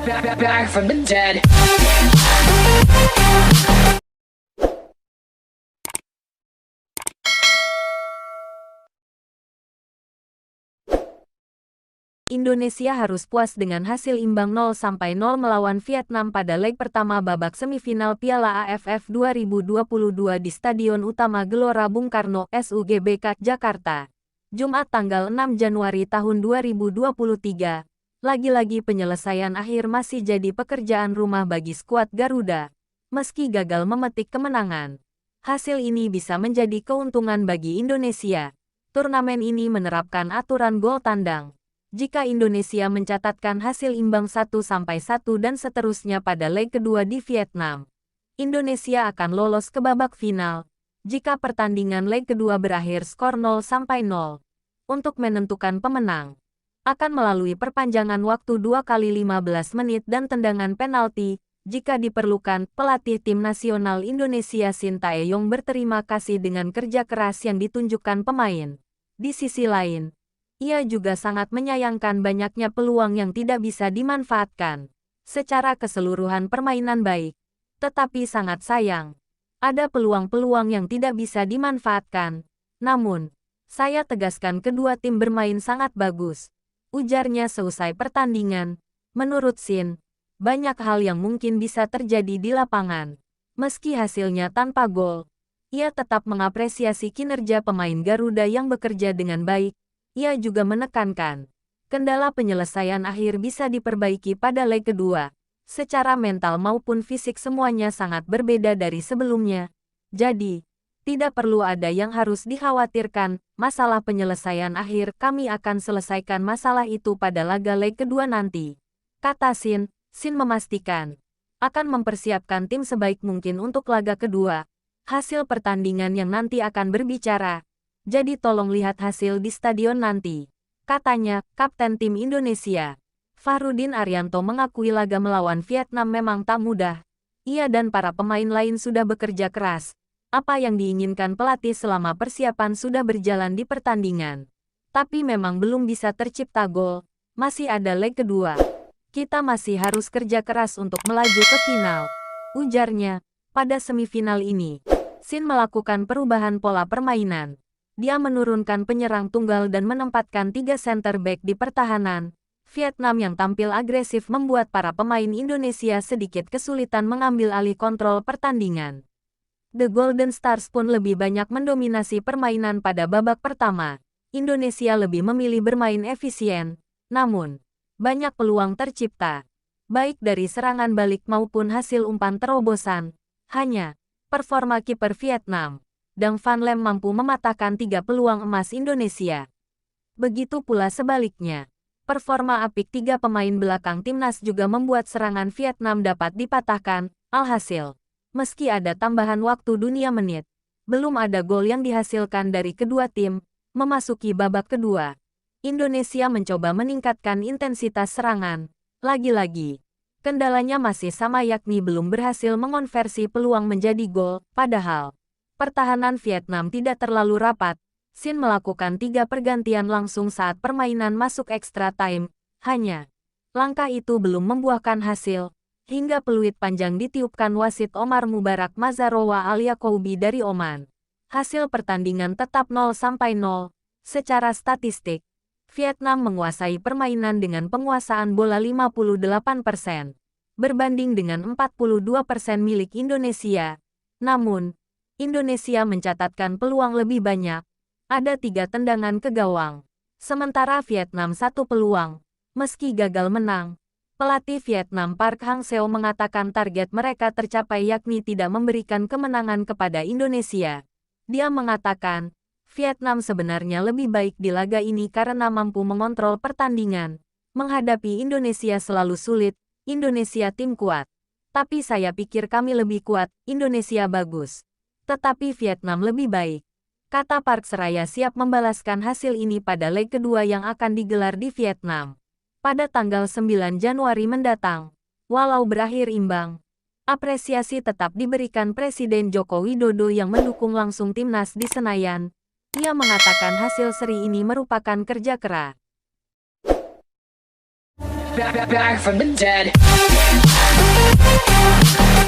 Back from the dead. Indonesia harus puas dengan hasil imbang 0-0 melawan Vietnam pada leg pertama babak semifinal Piala AFF 2022 di Stadion Utama Gelora Bung Karno, SUGBK, Jakarta. Jumat tanggal 6 Januari tahun 2023. Lagi-lagi penyelesaian akhir masih jadi pekerjaan rumah bagi skuad Garuda. Meski gagal memetik kemenangan, hasil ini bisa menjadi keuntungan bagi Indonesia. Turnamen ini menerapkan aturan gol tandang. Jika Indonesia mencatatkan hasil imbang 1-1 dan seterusnya pada leg kedua di Vietnam, Indonesia akan lolos ke babak final. Jika pertandingan leg kedua berakhir skor 0-0, untuk menentukan pemenang, akan melalui perpanjangan waktu 2 kali 15 menit dan tendangan penalti. Jika diperlukan, pelatih tim nasional Indonesia Shin Tae-yong berterima kasih dengan kerja keras yang ditunjukkan pemain. Di sisi lain, ia juga sangat menyayangkan banyaknya peluang yang tidak bisa dimanfaatkan. Secara keseluruhan permainan baik, tetapi sangat sayang, ada peluang-peluang yang tidak bisa dimanfaatkan. Namun, saya tegaskan kedua tim bermain sangat bagus, ujarnya seusai pertandingan. Menurut Shin, banyak hal yang mungkin bisa terjadi di lapangan. Meski hasilnya tanpa gol, ia tetap mengapresiasi kinerja pemain Garuda yang bekerja dengan baik. Ia juga menekankan, kendala penyelesaian akhir bisa diperbaiki pada leg kedua. Secara mental maupun fisik semuanya sangat berbeda dari sebelumnya. Jadi, tidak perlu ada yang harus dikhawatirkan. Masalah penyelesaian akhir, kami akan selesaikan masalah itu pada laga leg kedua nanti, kata Shin. Shin memastikan akan mempersiapkan tim sebaik mungkin untuk laga kedua. Hasil pertandingan yang nanti akan berbicara. Jadi tolong lihat hasil di stadion nanti, katanya. Kapten tim Indonesia, Fahrudin Arianto, mengakui laga melawan Vietnam memang tak mudah. Ia dan para pemain lain sudah bekerja keras. Apa yang diinginkan pelatih selama persiapan sudah berjalan di pertandingan. Tapi memang belum bisa tercipta gol. Masih ada leg kedua. Kita masih harus kerja keras untuk melaju ke final, ujarnya. Pada semifinal ini, Shin melakukan perubahan pola permainan. Dia menurunkan penyerang tunggal dan menempatkan 3 center back di pertahanan. Vietnam yang tampil agresif membuat para pemain Indonesia sedikit kesulitan mengambil alih kontrol pertandingan. The Golden Stars pun lebih banyak mendominasi permainan pada babak pertama. Indonesia lebih memilih bermain efisien, namun banyak peluang tercipta, baik dari serangan balik maupun hasil umpan terobosan. Hanya performa kiper Vietnam, Dang Van Lem, mampu mematahkan 3 peluang emas Indonesia. Begitu pula sebaliknya, performa apik 3 pemain belakang timnas juga membuat serangan Vietnam dapat dipatahkan. Alhasil, meski ada tambahan waktu dunia menit, belum ada gol yang dihasilkan dari kedua tim. Memasuki babak kedua, Indonesia mencoba meningkatkan intensitas serangan. Lagi-lagi, kendalanya masih sama, yakni belum berhasil mengonversi peluang menjadi gol. Padahal pertahanan Vietnam tidak terlalu rapat. Shin melakukan 3 pergantian langsung saat permainan masuk extra time. Hanya, langkah itu belum membuahkan hasil, hingga peluit panjang ditiupkan wasit Omar Mubarak Mazarowa Al-Yaqoubi dari Oman. Hasil pertandingan tetap 0-0. Secara statistik, Vietnam menguasai permainan dengan penguasaan bola 58%, berbanding dengan 42% milik Indonesia. Namun, Indonesia mencatatkan peluang lebih banyak. Ada 3 tendangan ke gawang, sementara Vietnam 1 peluang. Meski gagal menang, pelatih Vietnam Park Hang-seo mengatakan target mereka tercapai, yakni tidak memberikan kemenangan kepada Indonesia. Dia mengatakan, Vietnam sebenarnya lebih baik di laga ini karena mampu mengontrol pertandingan. Menghadapi Indonesia selalu sulit, Indonesia tim kuat. Tapi saya pikir kami lebih kuat, Indonesia bagus. Tetapi Vietnam lebih baik, kata Park seraya siap membalaskan hasil ini pada leg kedua yang akan digelar di Vietnam pada tanggal 9 Januari mendatang. Walau berakhir imbang, apresiasi tetap diberikan Presiden Joko Widodo yang mendukung langsung timnas di Senayan. Ia mengatakan hasil seri ini merupakan kerja keras Back from the dead.